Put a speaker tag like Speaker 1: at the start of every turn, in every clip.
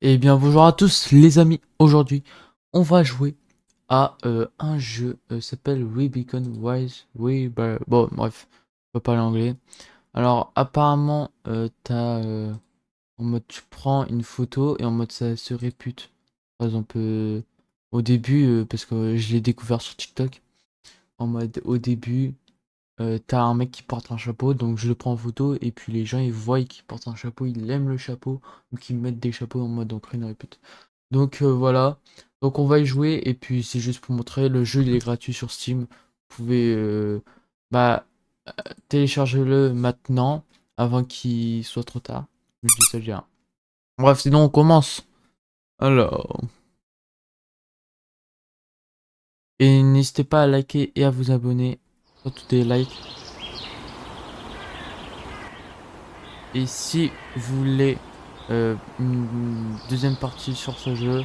Speaker 1: Eh bien bonjour à tous les amis, aujourd'hui on va jouer à un jeu s'appelle We Beacon Wise bon bref, je peux parler anglais. Alors apparemment t'as en mode tu prends une photo et en mode ça se répute. Par exemple au début parce que je l'ai découvert sur TikTok, en mode au début t'as un mec qui porte un chapeau, donc je le prends en photo et puis les gens ils voient qu'il porte un chapeau, ils aiment le chapeau, donc ils mettent des chapeaux en mode on crée une répute. Donc voilà, donc on va y jouer et puis c'est juste pour montrer, le jeu il est gratuit sur Steam. Vous pouvez bah, télécharger-le maintenant avant qu'il soit trop tard. Je dis ça, je dis rien. Bref, sinon on commence. Alors, et n'hésitez pas à liker et à vous abonner, surtout des likes. Et si vous voulez une deuxième partie sur ce jeu,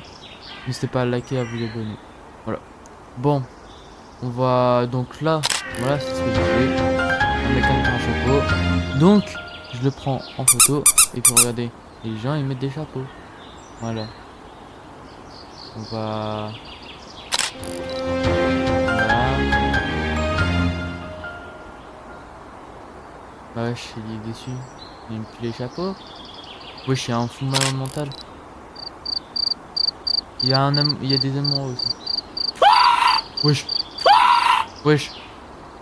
Speaker 1: n'hésitez pas à liker et à vous abonner. Voilà. Bon, on va donc là, voilà, c'est ce que je disais. Un mec avec un chapeau. Donc, je le prends en photo. Et puis regardez, les gens ils mettent des chapeaux. Voilà. On va... Voilà. Bah wesh, il est déçu. Il aime plus les chapeaux. Wesh, il y a un fou malade mental. Il y a des amoureux aussi. Wesh. Wesh.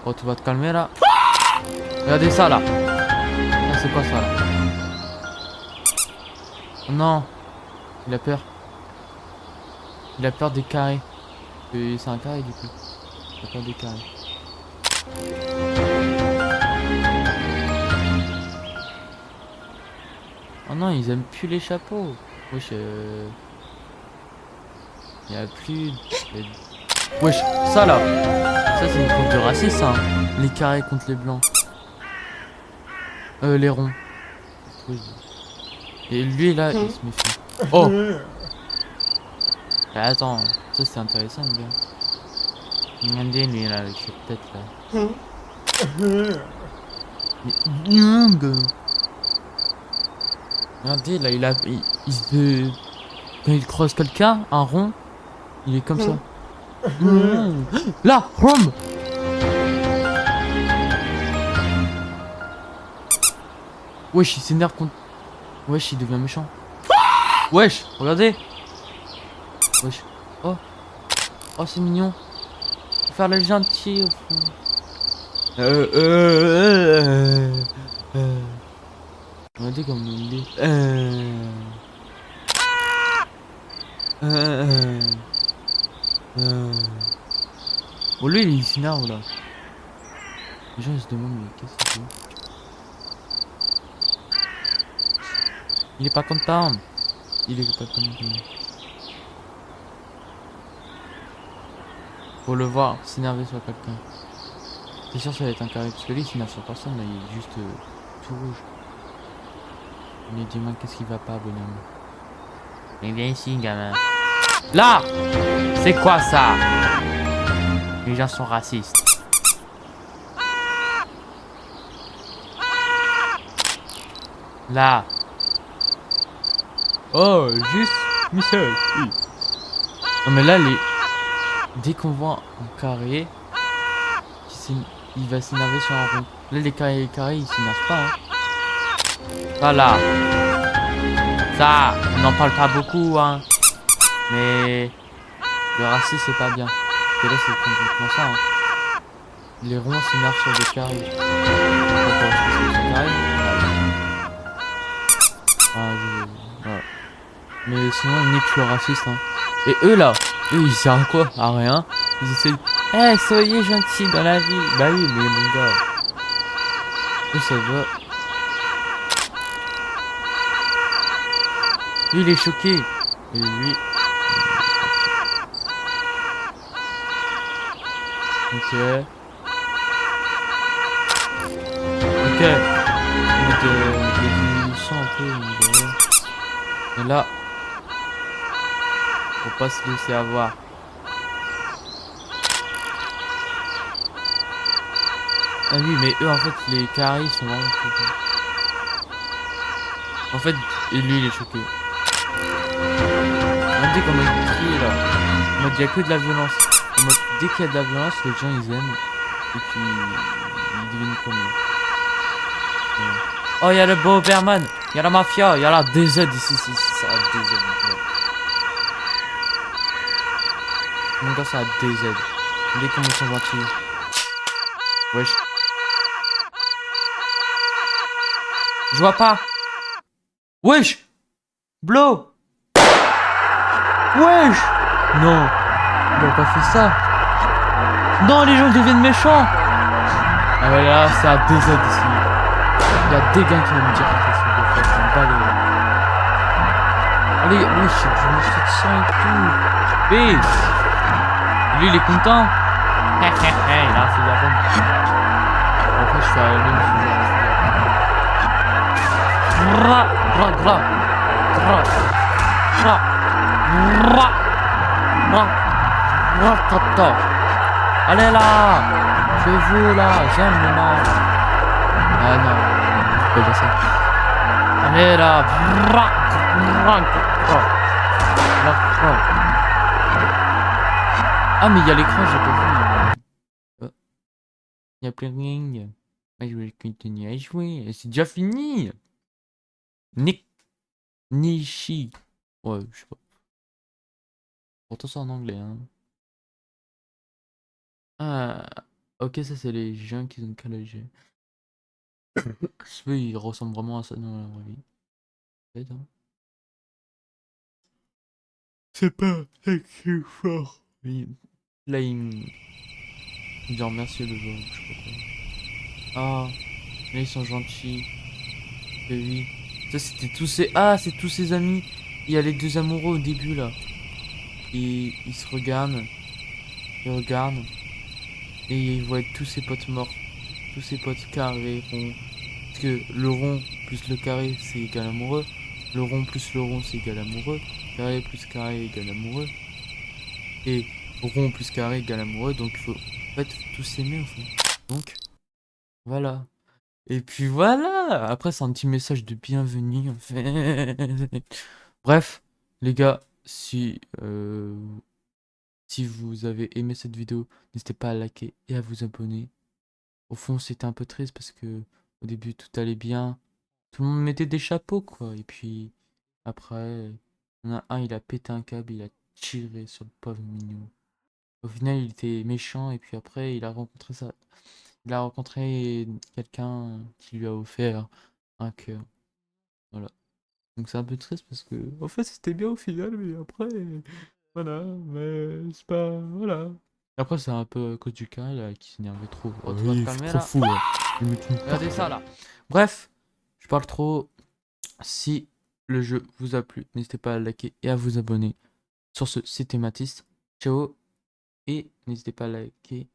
Speaker 1: Oh, tu vas te calmer là. Regardez ça là. Ah, c'est quoi ça là? Oh, non. Il a peur. Il a peur des carrés. C'est un carré du coup. Il a peur des carrés. Oh non, ils aiment plus les chapeaux. Wesh, il y a plus... Wesh, ça là. Ça c'est une preuve de racisme, hein. Les carrés contre les blancs. Les ronds. Oui. Et lui là, il se méfie. Oh. Attends, ça c'est intéressant le gars. Regardez lui là, avec cette tête là. Mais... Regardez là, il se... Quand il croise quelqu'un, un rond, il est comme ça. Là, rond. Wesh, il s'énerve contre... Wesh, il devient méchant. Wesh, regardez. Wesh. Oh. Oh, c'est mignon. Faut faire le gentil au fond. Regardez comme il est. Bon, lui, il s'énerve là. Les gens ils se demandent, mais qu'est-ce qu'il fait? Il est pas content. Il est pas content. Faut le voir s'énerver sur quelqu'un. C'est sûr, ça va être un carré. Parce que lui, il s'énerve sur personne. Là, il est juste tout rouge. Mais dis-moi, qu'est-ce qui va pas, bonhomme? Viens ici, gamin. Là! C'est quoi ça? Les gens sont racistes. Là. Oh, juste Michel. Oui. Non mais là, dès qu'on voit un carré, il va s'énerver sur un rond. Là, les carrés, ils s'énervent pas. Hein. Voilà. Ça, on n'en parle pas beaucoup, hein. Mais le racisme, c'est pas bien. Et là, c'est complètement ça. Hein. Les ronds s'énervent sur des carrés. Voilà. Mais sinon, il n'est que le raciste. Hein. Et eux là, ils servent à quoi? À rien. Ils essaient de... Eh, soyez gentils dans la vie. Bah oui, mais mon gars. Eux, ça va. Lui, il est choqué. Et lui... Ok. Ok. Il diminution un peu. Et là... Faut pas se laisser avoir. Ah oui, mais eux, en fait, les carrés, ils sont vraiment choqués. En fait, et lui, il est choqué. entendez comment ils crient là. En mode, il y a que de la violence. En mode, dès qu'il y a de la violence, les gens ils aiment. Et puis, ils deviennent comme eux. Ouais. Oh, il y a le Doberman. Il y a la mafia. Il y a la DZ ici. Ça a DZ. Mon gars, ça a DZ. Les comment ils sont gentils. Wesh. Je vois pas. Wesh. Blow. Wesh. Non. Il a pas fait ça. Non, les gens deviennent méchants. Ah ouais, là, c'est à DZ ici. Il y a des gars qui vont me dire que c'est de fait. J'aime pas les... Allez, wesh, je me fais de sang et tout. Peace. Lui, il est content. Il a fait la bonne. Après, je fais la même chose. Allez là. Chez vous là, j'aime le mal. Ah non, faut pas dire ça. Allez là. Ah mais il y a l'écran, j'ai pas vu. Il y a plein de lignes. Je vais continuer à jouer. C'est déjà fini. Nishi. Ouais, je sais pas. Pourtant c'est en anglais, hein. Ah, ok, ça c'est les gens qui ont quel âge. Oui, il ressemble vraiment à ça dans la vraie vie. Peut-être, hein. C'est pas écrit fort. Oui. Là, il me dit remercier le joueur, je sais pas quoi. Ah, là ils sont gentils. Et oui. Ça c'était tous ces... Ah, c'est tous ses amis. Il y a les deux amoureux au début là. Et ils se regardent. Ils regardent. Et ils voient tous ses potes morts. Tous ses potes carrés, ronds. Parce que le rond plus le carré c'est égal amoureux. Le rond plus le rond c'est égal amoureux. Carré plus carré égale amoureux. Et rond plus carré égale amoureux. Donc il faut en fait tous s'aimer en fait. Donc voilà. Et puis voilà. Après c'est un petit message de bienvenue en fait. Bref, les gars, si vous avez aimé cette vidéo, n'hésitez pas à liker et à vous abonner. Au fond, c'était un peu triste parce que au début tout allait bien. Tout le monde mettait des chapeaux quoi. Et puis après, il y en a un, il a pété un câble, il a tiré sur le pauvre mignon. Au final, il était méchant et puis après, il a rencontré quelqu'un qui lui a offert un cœur. Voilà. Donc c'est un peu triste parce que en fait, c'était bien au final, mais après, voilà, mais c'est pas, voilà. Après, c'est un peu à cause du carré là qui s'énervait trop. Oh, tu vas te calmer
Speaker 2: trop
Speaker 1: là.
Speaker 2: fou là. Il met une
Speaker 1: Regardez
Speaker 2: tarte,
Speaker 1: ça
Speaker 2: là.
Speaker 1: là. Bref, je parle trop. Si le jeu vous a plu, n'hésitez pas à liker et à vous abonner. Sur ce, c'était Mathis. Ciao. Et n'hésitez pas à liker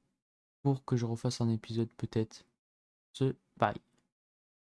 Speaker 1: pour que je refasse un épisode peut-être. Bye.